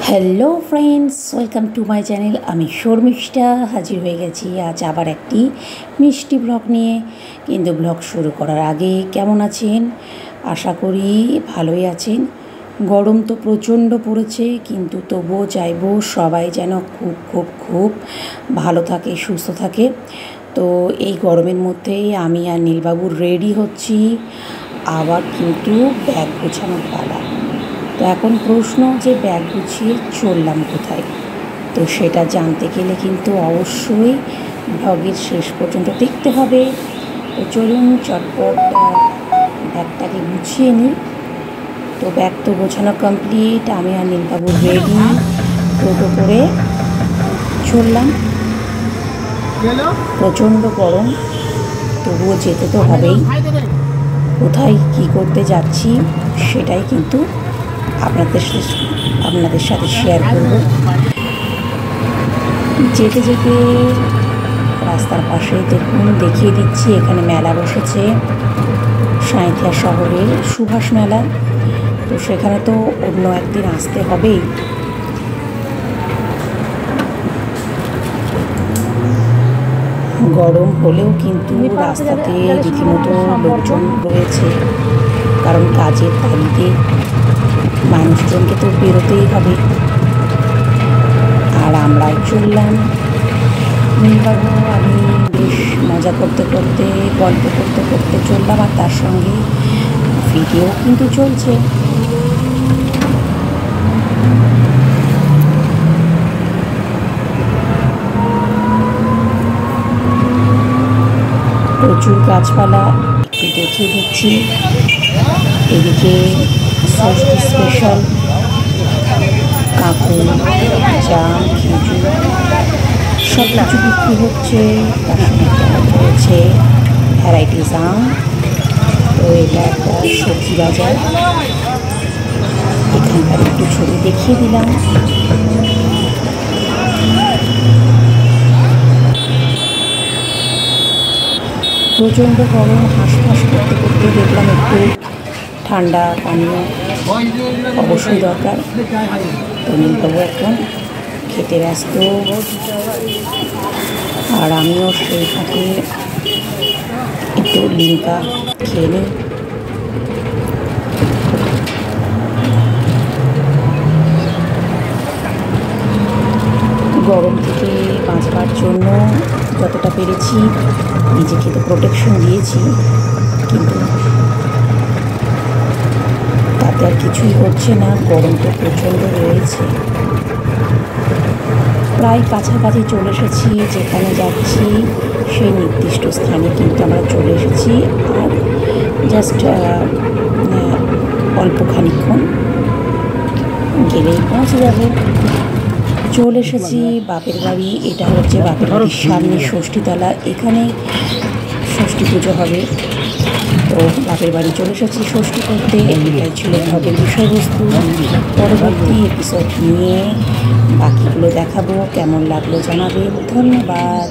Hello friends, welcome to my channel. আমি শর্মিষ্ঠা হাজির হয়ে গেছি আজ আবার একটি মিষ্টি ব্লগ নিয়ে। কিন্তু ব্লগ শুরু করার আগে কেমন আছেন? আশা করি ভালোই আছেন। গরম তো প্রচণ্ড পড়েছে, কিন্তু তবুও চাইবো সবাই যেন খুব খুব খুব ভালো থাকে, সুস্থ থাকে। তো এই গরমের মধ্যেই আমি আর নীলবাবু রেডি হচ্ছি, আবার কিন্তু ব্যাগ গোছানোর পালা। তো এখন প্রশ্ন যে ব্যাগ গুছিয়ে চললাম কোথায়, তো সেটা জানতে গেলে কিন্তু অবশ্যই ব্লগের শেষ পর্যন্ত দেখতে হবে। তো চলুন চটপট ব্যাগটাকে গুছিয়ে নিই। তো ব্যাগ তো গোছানো কমপ্লিট, আমি আর নীলবাবু রেডি, টোটো করে চললাম। প্রচণ্ড গরম, তবুও যেতে তো হবেই। কোথায় কী করতে যাচ্ছি সেটাই কিন্তু আপনাদের সাথে শেয়ার করব। যেতে যেতে রাস্তার পাশে দেখুন, দেখিয়ে দিচ্ছি, এখানে মেলা বসেছে, সাঁইথিয়া শহরের সুভাষ মেলা। তো সেখানে তো অন্য একদিন আসতে হবেই। গরম হলেও কিন্তু রাস্তাতে রীতিমতো লোকজন রয়েছে, কারণ কাজের তাগিদে মানুষজনকে তো বেরোতেই হবে। আর আমরাও চললাম, নীলবাবু আমি বেশ মজা করতে করতে, গল্প করতে করতে চললাম, আর তার সঙ্গে ভিডিও কিন্তু চলছে। প্রচুর গাছপালা একটু দেখিয়ে দিচ্ছি। এদিকে ষষ্ঠী স্পেশাল কাকুল, জাম, খেজুর সব কিছু বিক্রি হচ্ছে। তার সঙ্গে রয়েছে ভ্যারাইটিস আম। তো এটা একটা সবজি বাজার, এখানকার একটু ছবি দেখিয়ে দিলাম। প্রচণ্ড গরম, হাঁসফাঁস করতে করতে দেখলাম একটু ঠান্ডা পানীয় অবশ্যই দরকার। তো নীলবাবু এখন খেতে ব্যস্ত, আর আমিও সেই ফাঁকে একটু লিমকা খেয়ে নিই। গরম থেকে বাঁচবার জন্য যতটা পেরেছি নিজেকে তো প্রোটেকশন দিয়েছি, কিন্তু তাতে আর কিছুই হচ্ছে না। গরম তো প্রচণ্ড রয়েছে। প্রায় কাছাকাছি চলে এসেছি, যেখানে যাচ্ছি সেই নির্দিষ্ট স্থানে কিন্তু আমরা চলে এসেছি। আর জাস্ট অল্প খানিক্ষণ গেলেই পৌঁছে যাবে। চলে এসেছি বাপের বাড়ি। এটা হচ্ছে বাপের বাড়ির সামনে ষষ্ঠীতলা, এখানে ষষ্ঠী পুজো হবে। তো বাপের বাড়ি চলে এসেছি ষষ্ঠী করতে। এটাই ছিল ব্লগের বিষয়বস্তু। পরবর্তী এপিসোড নিয়ে বাকিগুলো দেখাবো। কেমন লাগলো জানাবেন। ধন্যবাদ।